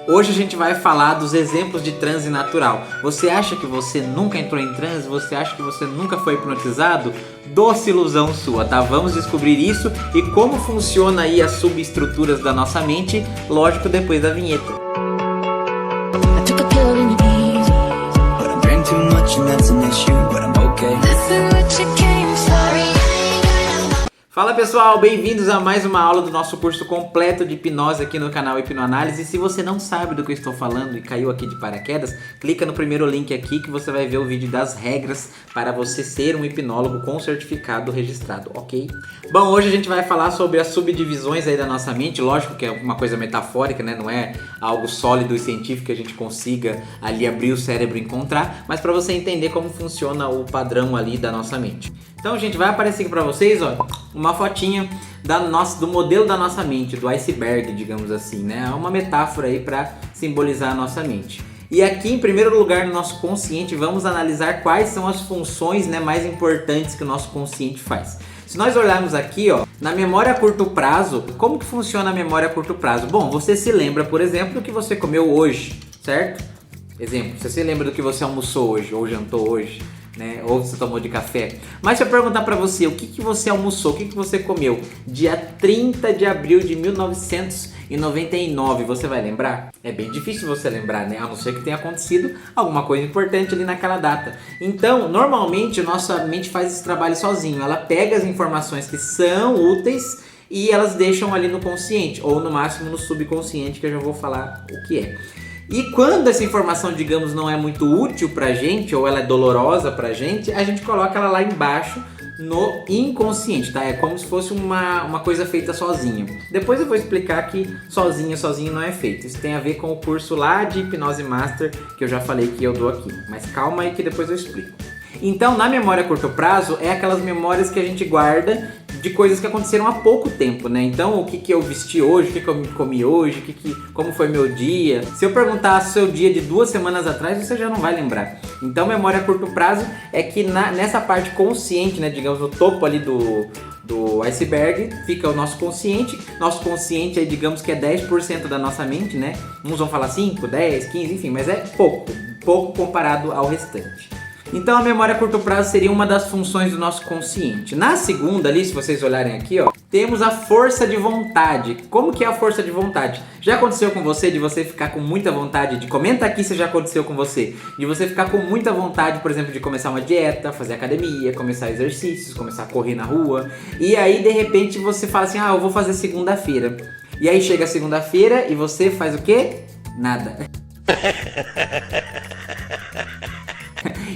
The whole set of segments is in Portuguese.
Hoje a gente vai falar dos exemplos de transe natural. Você acha que você nunca entrou em transe? Você acha que você nunca foi hipnotizado? Doce ilusão sua, tá? Vamos descobrir isso e como funciona aí as subestruturas da nossa mente, lógico, depois da vinheta. Fala pessoal, bem-vindos a mais uma aula do nosso curso completo de hipnose aqui no canal Hipnoanálise. Se você não sabe do que eu estou falando e caiu aqui de paraquedas, clica no primeiro link aqui que você vai ver o vídeo das regras para você ser um hipnólogo com certificado registrado, ok? Bom, hoje a gente vai falar sobre as subdivisões aí da nossa mente, lógico que é uma coisa metafórica, né? Não é algo sólido e científico que a gente consiga ali abrir o cérebro e encontrar, mas para você entender como funciona o padrão ali da nossa mente. Então, gente, vai aparecer aqui para vocês, ó, uma fotinha do modelo da nossa mente, do iceberg, digamos assim, né? É uma metáfora aí para simbolizar a nossa mente. E aqui, em primeiro lugar, no nosso consciente, vamos analisar quais são as funções, né, mais importantes que o nosso consciente faz. Se nós olharmos aqui, ó, na memória a curto prazo, como que funciona a memória a curto prazo? Bom, você se lembra, por exemplo, do que você comeu hoje, certo? Exemplo, você se lembra do que você almoçou hoje ou jantou hoje, né? Ou você tomou de café. Mas se eu perguntar pra você, o que você almoçou, o que você comeu dia 30 de abril de 1999, você vai lembrar? É bem difícil você lembrar, né? A não ser que tenha acontecido alguma coisa importante ali naquela data. Então, normalmente, nossa mente faz esse trabalho sozinho. Ela pega as informações que são úteis e elas deixam ali no consciente, ou no máximo no subconsciente, que eu já vou falar o que é. E quando essa informação, digamos, não é muito útil pra gente, ou ela é dolorosa pra gente, a gente coloca ela lá embaixo no inconsciente, tá? É como se fosse uma coisa feita sozinho. Depois eu vou explicar que sozinho não é feito. Isso tem a ver com o curso lá de Hipnose Master, que eu já falei que eu dou aqui. Mas calma aí que depois eu explico. Então, na memória a curto prazo, é aquelas memórias que a gente guarda de coisas que aconteceram há pouco tempo, né? Então, o que eu vesti hoje, o que eu comi hoje, como foi meu dia. Se eu perguntar o seu dia de 2 semanas atrás, você já não vai lembrar. Então, memória a curto prazo é que nessa parte consciente, né? Digamos, no topo ali do iceberg, fica o nosso consciente. Nosso consciente, aí, digamos que é 10% da nossa mente, né? Uns vão falar 5, 10, 15, enfim, mas é pouco comparado ao restante. Então a memória a curto prazo seria uma das funções do nosso consciente. Na segunda ali, se vocês olharem aqui, ó, temos a força de vontade. Como que é a força de vontade? Já aconteceu com você de você ficar com muita vontade de... Comenta aqui se já aconteceu com você. De você ficar com muita vontade, por exemplo, de começar uma dieta, fazer academia, começar exercícios, começar a correr na rua. E aí, de repente, você fala assim, eu vou fazer segunda-feira. E aí chega segunda-feira e você faz o quê? Nada.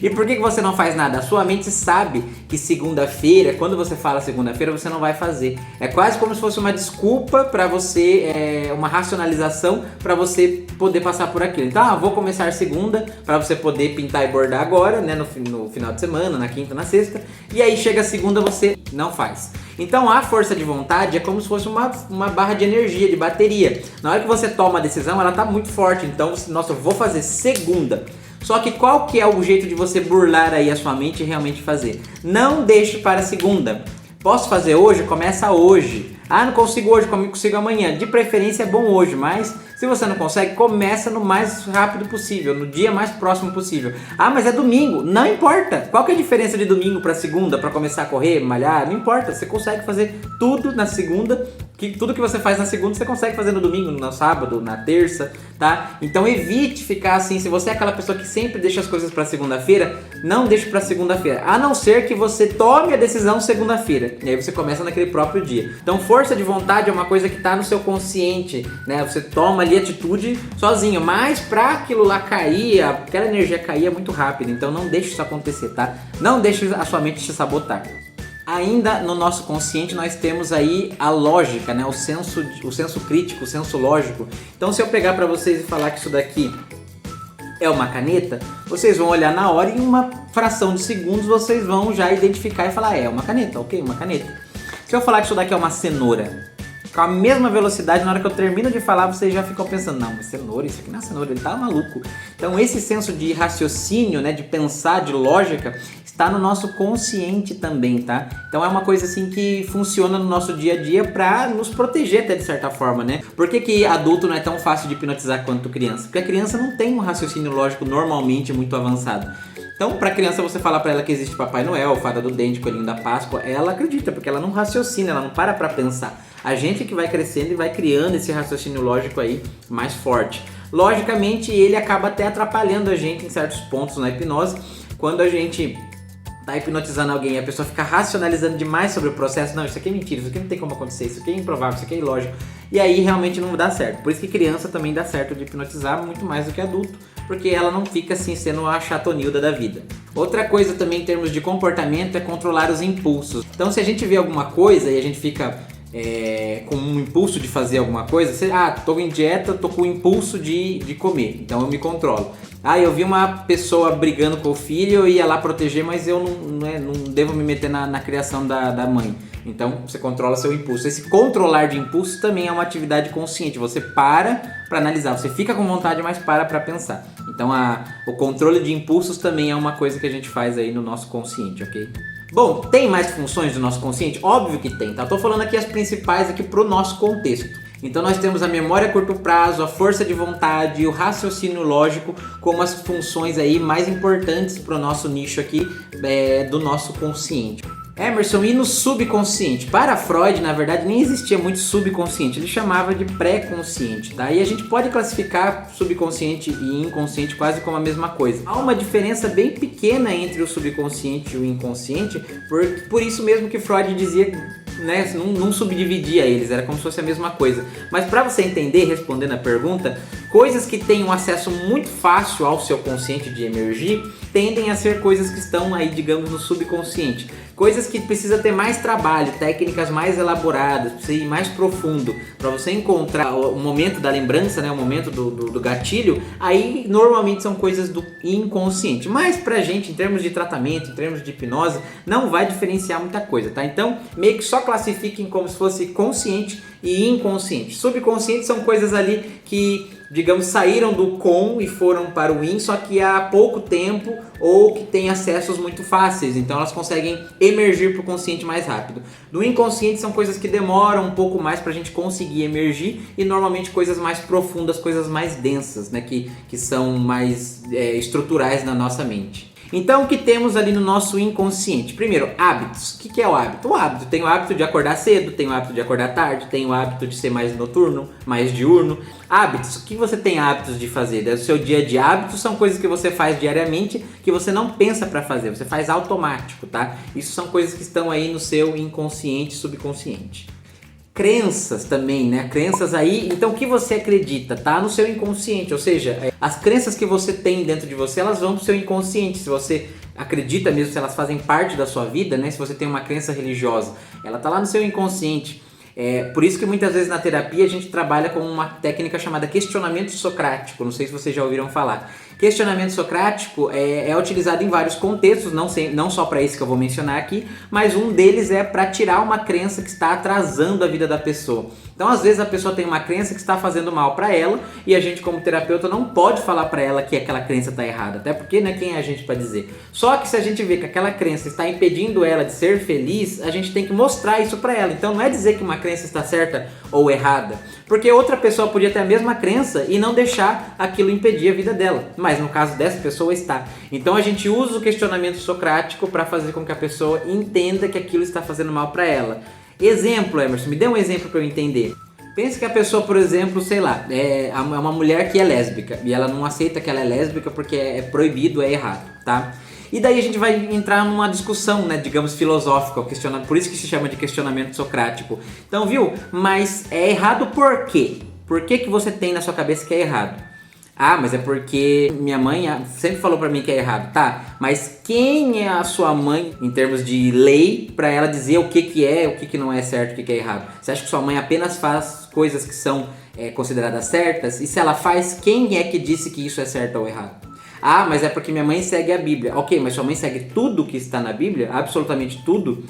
E por que você não faz nada? A sua mente sabe que segunda-feira, quando você fala segunda-feira, você não vai fazer. É quase como se fosse uma desculpa para você, uma racionalização para você poder passar por aquilo. Então, vou começar segunda para você poder pintar e bordar agora, né, no final de semana, na quinta, na sexta. E aí chega a segunda, você não faz. Então a força de vontade é como se fosse uma barra de energia, de bateria. Na hora que você toma a decisão, ela tá muito forte. Então, nossa, eu vou fazer segunda. Só que qual que é o jeito de você burlar aí a sua mente e realmente fazer? Não deixe para segunda. Posso fazer hoje? Começa hoje. Não consigo hoje, consigo amanhã. De preferência é bom hoje, mas se você não consegue, começa no mais rápido possível, no dia mais próximo possível. Mas é domingo. Não importa. Qual que é a diferença de domingo para segunda, para começar a correr, malhar? Não importa. Você consegue fazer tudo na segunda. Tudo que você faz na segunda, você consegue fazer no domingo, no sábado, na terça, tá? Então evite ficar assim. Se você é aquela pessoa que sempre deixa as coisas para segunda-feira, não deixe para segunda-feira. A não ser que você tome a decisão segunda-feira. E aí você começa naquele próprio dia. Então força de vontade é uma coisa que tá no seu consciente, né? Você toma ali atitude sozinho. Mas pra aquilo lá cair, aquela energia cair é muito rápido. Então não deixe isso acontecer, tá? Não deixe a sua mente te sabotar. Ainda no nosso consciente nós temos aí a lógica, né? O senso crítico, o senso lógico. Então se eu pegar para vocês e falar que isso daqui é uma caneta, vocês vão olhar na hora e em uma fração de segundos vocês vão já identificar e falar, é uma caneta, ok? Uma caneta. Se eu falar que isso daqui é uma cenoura, Com a mesma velocidade, na hora que eu termino de falar, vocês já ficam pensando, não, mas cenoura, isso aqui não é cenoura, ele tá maluco. Então esse senso de raciocínio, né, de pensar, de lógica, está no nosso consciente também, tá? Então é uma coisa assim que funciona no nosso dia a dia pra nos proteger até de certa forma, né? Por que adulto não é tão fácil de hipnotizar quanto criança? Porque a criança não tem um raciocínio lógico normalmente muito avançado. Então, pra criança, você falar pra ela que existe Papai Noel, Fada do Dente, Coelhinho da Páscoa, ela acredita, porque ela não raciocina, ela não para pra pensar. A gente que vai crescendo e vai criando esse raciocínio lógico aí mais forte. Logicamente, ele acaba até atrapalhando a gente em certos pontos na hipnose, quando a gente tá hipnotizando alguém e a pessoa fica racionalizando demais sobre o processo. Não, isso aqui é mentira, isso aqui não tem como acontecer, isso aqui é improvável, isso aqui é ilógico. E aí realmente não dá certo. Por isso que criança também dá certo de hipnotizar muito mais do que adulto, porque ela não fica assim sendo a chatonilda da vida. Outra coisa também em termos de comportamento é controlar os impulsos. Então se a gente vê alguma coisa e a gente fica com um impulso de fazer alguma coisa, tô em dieta, tô com o impulso de comer, então eu me controlo. Eu vi uma pessoa brigando com o filho, eu ia lá proteger, mas eu não devo me meter na criação da mãe. Então você controla seu impulso. Esse controlar de impulso também é uma atividade consciente. Você para analisar, você fica com vontade, mas para pensar. Então o controle de impulsos também é uma coisa que a gente faz aí no nosso consciente, ok? Bom, tem mais funções do nosso consciente? Óbvio que tem, tá? Tô falando aqui as principais aqui pro nosso contexto. Então nós temos a memória a curto prazo, a força de vontade e o raciocínio lógico como as funções aí mais importantes pro nosso nicho aqui do nosso consciente. Emerson, e no subconsciente? Para Freud, na verdade, nem existia muito subconsciente, ele chamava de pré-consciente, tá? E a gente pode classificar subconsciente e inconsciente quase como a mesma coisa. Há uma diferença bem pequena entre o subconsciente e o inconsciente, por isso mesmo que Freud dizia, né, não subdividia eles, era como se fosse a mesma coisa. Mas para você entender, respondendo a pergunta, coisas que têm um acesso muito fácil ao seu consciente de emergir, tendem a ser coisas que estão aí, digamos, no subconsciente. Coisas que precisa ter mais trabalho, técnicas mais elaboradas, precisa ir mais profundo, para você encontrar o momento da lembrança, né, o momento do gatilho, aí normalmente são coisas do inconsciente. Mas pra gente, em termos de tratamento, em termos de hipnose, não vai diferenciar muita coisa, tá? Então, meio que só classifiquem como se fosse consciente e inconsciente. Subconsciente são coisas ali que, digamos, saíram do com e foram para o in, só que há pouco tempo ou que têm acessos muito fáceis, então elas conseguem emergir para o consciente mais rápido. No inconsciente são coisas que demoram um pouco mais para a gente conseguir emergir e normalmente coisas mais profundas, coisas mais densas, né, que são mais estruturais na nossa mente. Então, o que temos ali no nosso inconsciente? Primeiro, hábitos. O que é o hábito? O hábito. Tem o hábito de acordar cedo, tem o hábito de acordar tarde, tem o hábito de ser mais noturno, mais diurno. Hábitos. O que você tem hábitos de fazer? O seu dia a dia. Hábitos são coisas que você faz diariamente, que você não pensa para fazer, você faz automático, tá? Isso são coisas que estão aí no seu inconsciente, subconsciente. Crenças também, né? Crenças aí, então o que você acredita tá no seu inconsciente, ou seja, as crenças que você tem dentro de você, elas vão pro seu inconsciente. Se você acredita mesmo, se elas fazem parte da sua vida, né? Se você tem uma crença religiosa, ela tá lá no seu inconsciente. Por isso que muitas vezes na terapia a gente trabalha com uma técnica chamada questionamento socrático, não sei se vocês já ouviram falar. Questionamento socrático é utilizado em vários contextos, não só para esse que eu vou mencionar aqui, mas um deles é para tirar uma crença que está atrasando a vida da pessoa. Então, às vezes a pessoa tem uma crença que está fazendo mal para ela e a gente, como terapeuta, não pode falar para ela que aquela crença está errada, até porque, né, quem é a gente para dizer? Só que se a gente vê que aquela crença está impedindo ela de ser feliz, a gente tem que mostrar isso para ela. Então, não é dizer que uma crença está certa ou errada, porque outra pessoa podia ter a mesma crença e não deixar aquilo impedir a vida dela, mas no caso dessa pessoa está. Então a gente usa o questionamento socrático para fazer com que a pessoa entenda que aquilo está fazendo mal para ela. Exemplo, Emerson, me dê um exemplo para eu entender. Pense que a pessoa, por exemplo, sei lá, é uma mulher que é lésbica e ela não aceita que ela é lésbica porque é proibido, é errado, tá? E daí a gente vai entrar numa discussão, né, digamos, filosófica, por isso que se chama de questionamento socrático. Então, viu? Mas é errado por quê? Por que você tem na sua cabeça que é errado? Mas é porque minha mãe sempre falou pra mim que é errado. Tá, mas quem é a sua mãe em termos de lei pra ela dizer o que é, o que não é certo, o que é errado? Você acha que sua mãe apenas faz coisas que são consideradas certas? E se ela faz, quem é que disse que isso é certo ou errado? Mas é porque minha mãe segue a Bíblia. Ok, mas sua mãe segue tudo que está na Bíblia? Absolutamente tudo?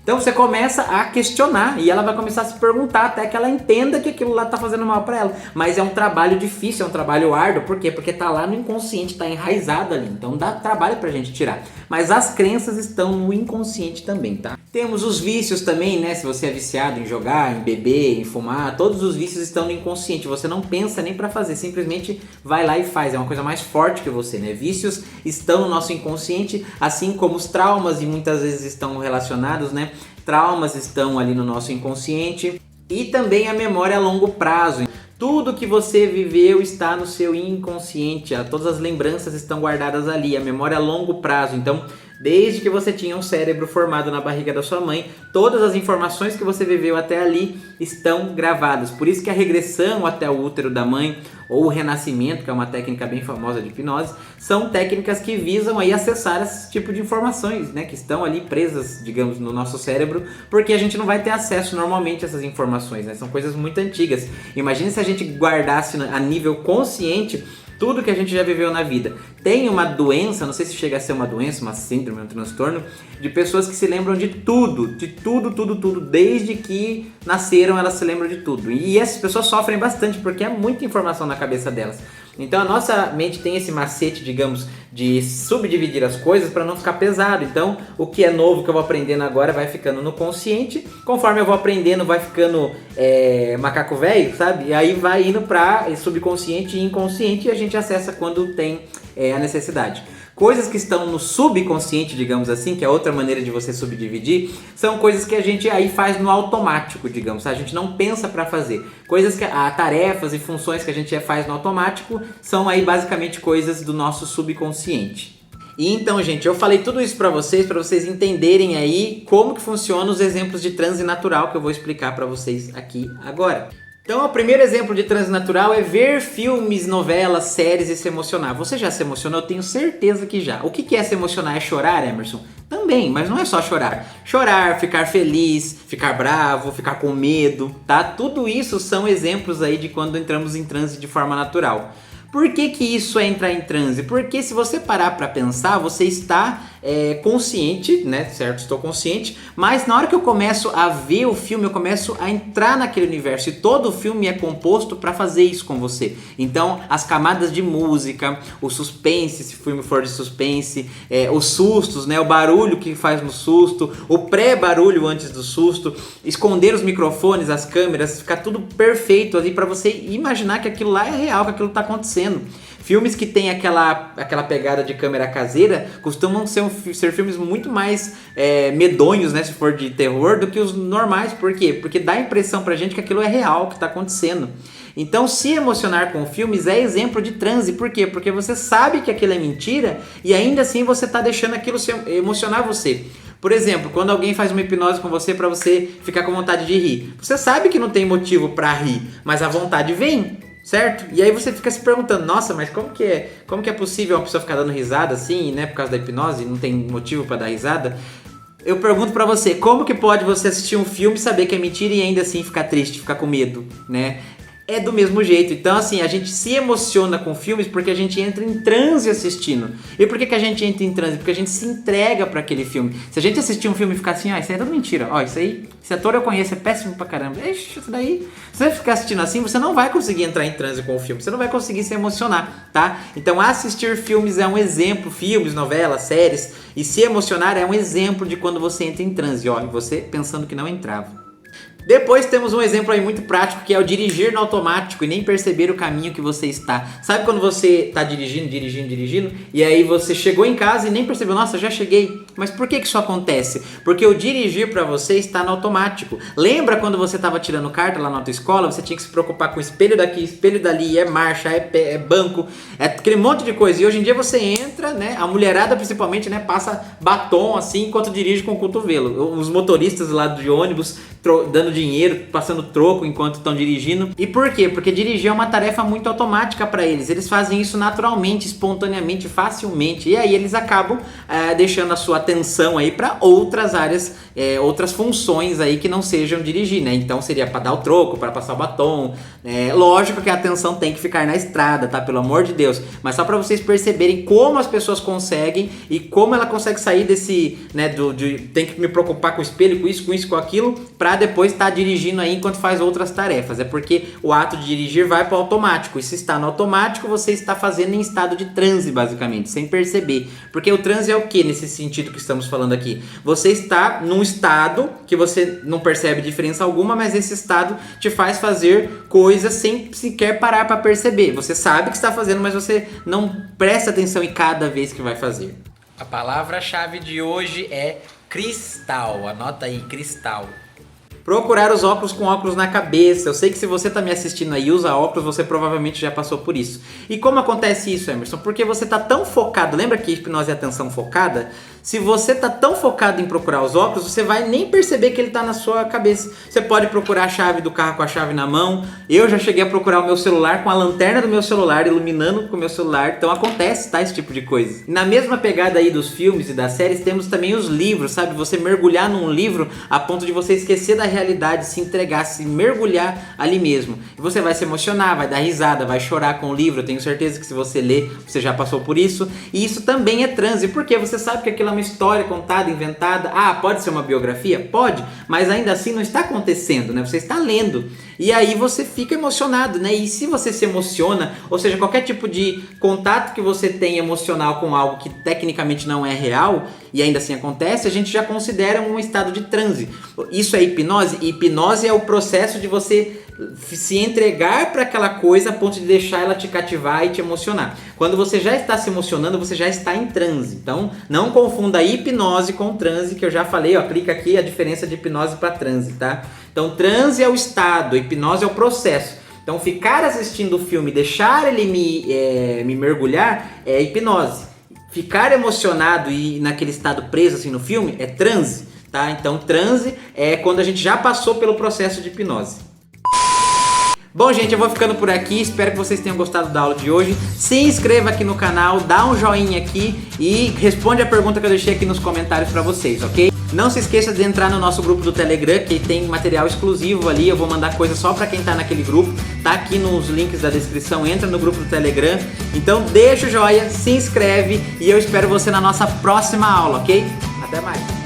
Então você começa a questionar e ela vai começar a se perguntar até que ela entenda que aquilo lá tá fazendo mal para ela. Mas é um trabalho difícil, é um trabalho árduo. Por quê? Porque tá lá no inconsciente, tá enraizado ali. Então dá trabalho pra gente tirar. Mas as crenças estão no inconsciente também, tá? Temos os vícios também, né? Se você é viciado em jogar, em beber, em fumar, todos os vícios estão no inconsciente. Você não pensa nem pra fazer, simplesmente vai lá e faz. É uma coisa mais forte que você, né? Vícios estão no nosso inconsciente, assim como os traumas, e muitas vezes estão relacionados, né? Traumas estão ali no nosso inconsciente. E também a memória a longo prazo. Tudo que você viveu está no seu inconsciente, todas as lembranças estão guardadas ali, a memória a longo prazo. Então, desde que você tinha um cérebro formado na barriga da sua mãe, todas as informações que você viveu até ali estão gravadas. Por isso que a regressão até o útero da mãe, ou o renascimento, que é uma técnica bem famosa de hipnose, são técnicas que visam aí acessar esse tipo de informações, né, que estão ali presas, digamos, no nosso cérebro, porque a gente não vai ter acesso normalmente a essas informações, né, são coisas muito antigas. Imagine se a gente guardasse a nível consciente tudo que a gente já viveu na vida. Tem uma doença, não sei se chega a ser uma doença, uma síndrome, um transtorno, de pessoas que se lembram de tudo, desde que nasceram elas se lembram de tudo. E essas pessoas sofrem bastante porque é muita informação na cabeça delas. Então a nossa mente tem esse macete, digamos, de subdividir as coisas para não ficar pesado. Então o que é novo que eu vou aprendendo agora vai ficando no consciente, conforme eu vou aprendendo vai ficando macaco velho, sabe? E aí vai indo para subconsciente e inconsciente e a gente acessa quando tem a necessidade. Coisas que estão no subconsciente, digamos assim, que é outra maneira de você subdividir, são coisas que a gente aí faz no automático, digamos, a gente não pensa para fazer. Coisas que tarefas e funções que a gente faz no automático são aí basicamente coisas do nosso subconsciente. E então, gente, eu falei tudo isso para vocês entenderem aí como que funcionam os exemplos de transe natural que eu vou explicar para vocês aqui agora. Então, o primeiro exemplo de transe natural é ver filmes, novelas, séries e se emocionar. Você já se emocionou? Eu tenho certeza que já. O que é se emocionar? É chorar, Emerson? Também, mas não é só chorar. Chorar, ficar feliz, ficar bravo, ficar com medo, tá? Tudo isso são exemplos aí de quando entramos em transe de forma natural. Por que isso é entrar em transe? Porque se você parar para pensar, você está consciente, né? Certo? Estou consciente, mas na hora que eu começo a ver o filme, eu começo a entrar naquele universo e todo o filme é composto para fazer isso com você. Então, as camadas de música, o suspense, se o filme for de suspense, os sustos, né? O barulho que faz no susto, o pré-barulho antes do susto, esconder os microfones, as câmeras, ficar tudo perfeito ali para você imaginar que aquilo lá é real, que aquilo está acontecendo. Filmes que tem aquela pegada de câmera caseira costumam ser filmes muito mais medonhos, né, se for de terror, do que os normais. Por quê? Porque dá a impressão pra gente que aquilo é real, que está acontecendo. Então, se emocionar com filmes é exemplo de transe. Por quê? Porque você sabe que aquilo é mentira e ainda assim você está deixando aquilo emocionar você. Por exemplo, quando alguém faz uma hipnose com você para você ficar com vontade de rir, você sabe que não tem motivo para rir, mas a vontade vem. Certo? E aí você fica se perguntando, nossa, mas como que é possível uma pessoa ficar dando risada assim, né, por causa da hipnose, não tem motivo pra dar risada? Eu pergunto pra você, como que pode você assistir um filme, saber que é mentira e ainda assim ficar triste, ficar com medo, né? É do mesmo jeito. Então, assim, a gente se emociona com filmes porque a gente entra em transe assistindo. E por que a gente entra em transe? Porque a gente se entrega pra aquele filme. Se a gente assistir um filme e ficar assim, isso aí é tudo mentira. Isso aí, esse ator eu conheço, é péssimo pra caramba. Ixi, isso daí. Se você ficar assistindo assim, você não vai conseguir entrar em transe com o filme. Você não vai conseguir se emocionar, tá? Então, assistir filmes é um exemplo. Filmes, novelas, séries. E se emocionar é um exemplo de quando você entra em transe. Você pensando que não entrava. Depois temos um exemplo aí muito prático, que é o dirigir no automático e nem perceber o caminho que você está. Sabe quando você está dirigindo e aí você chegou em casa e nem percebeu, nossa, já cheguei. Mas por que isso acontece? Porque o dirigir para você está no automático. Lembra quando você estava tirando carta lá na autoescola, você tinha que se preocupar com espelho daqui, espelho dali, é marcha, é banco, é aquele monte de coisa. E hoje em dia você entra, né, a mulherada principalmente, né, passa batom assim enquanto dirige com o cotovelo. Os motoristas lá de ônibus dando dinheiro, passando troco enquanto estão dirigindo. E por quê? Porque dirigir é uma tarefa muito automática para eles. Eles fazem isso naturalmente, espontaneamente, facilmente. E aí eles acabam deixando a sua atenção aí para outras áreas, outras funções aí que não sejam dirigir, né? Então seria para dar o troco, para passar o batom. Lógico que a atenção tem que ficar na estrada, tá? Pelo amor de Deus. Mas só para vocês perceberem como as pessoas conseguem e como ela consegue sair desse, né, tem que me preocupar com o espelho, com isso, com aquilo, para depois estar dirigindo aí enquanto faz outras tarefas. É porque o ato de dirigir vai para o automático. E se está no automático, você está fazendo em estado de transe, basicamente, sem perceber. Porque o transe é o que nesse sentido que estamos falando aqui? Você está num estado que você não percebe diferença alguma, mas esse estado te faz fazer coisas sem sequer parar para perceber. Você sabe que está fazendo, mas você não presta atenção em cada vez que vai fazer. A palavra-chave de hoje é cristal. Anota aí, cristal. Procurar os óculos com óculos na cabeça. Eu sei que se você está me assistindo aí e usa óculos, você provavelmente já passou por isso. E como acontece isso, Emerson? Porque você está tão focado, lembra que hipnose é atenção focada? Se você está tão focado em procurar os óculos, você vai nem perceber que ele está na sua cabeça. Você pode procurar a chave do carro com a chave na mão. Eu já cheguei a procurar o meu celular com a lanterna do meu celular, iluminando com o meu celular. Então acontece, tá? Esse tipo de coisa. E na mesma pegada aí dos filmes e das séries, temos também os livros, sabe? Você mergulhar num livro a ponto de você esquecer da realidade, se entregar, se mergulhar ali mesmo. E você vai se emocionar, vai dar risada, vai chorar com o livro. Eu tenho certeza que se você ler, você já passou por isso. E isso também é transe, porque você sabe que aquilo é uma história contada, inventada. Pode ser uma biografia? Pode, mas ainda assim não está acontecendo, né? Você está lendo. E aí você fica emocionado, né? E se você se emociona, ou seja, qualquer tipo de contato que você tem emocional com algo que tecnicamente não é real, e ainda assim acontece, a gente já considera um estado de transe. Isso é hipnose? Hipnose é o processo de você se entregar para aquela coisa a ponto de deixar ela te cativar e te emocionar. Quando você já está se emocionando, você já está em transe. Então, não confunda hipnose com transe, que eu já falei, ó, aplica aqui a diferença de hipnose para transe, tá? Então, transe é o estado, hipnose é o processo. Então, ficar assistindo o filme, deixar ele me mergulhar, é hipnose. Ficar emocionado e naquele estado preso assim no filme é transe, tá? Então, transe é quando a gente já passou pelo processo de hipnose. Bom, gente, eu vou ficando por aqui. Espero que vocês tenham gostado da aula de hoje. Se inscreva aqui no canal, dá um joinha aqui e responde a pergunta que eu deixei aqui nos comentários pra vocês, ok? Não se esqueça de entrar no nosso grupo do Telegram, que tem material exclusivo ali. Eu vou mandar coisa só pra quem tá naquele grupo. Tá aqui nos links da descrição. Entra no grupo do Telegram. Então deixa o joinha, se inscreve e eu espero você na nossa próxima aula, ok? Até mais!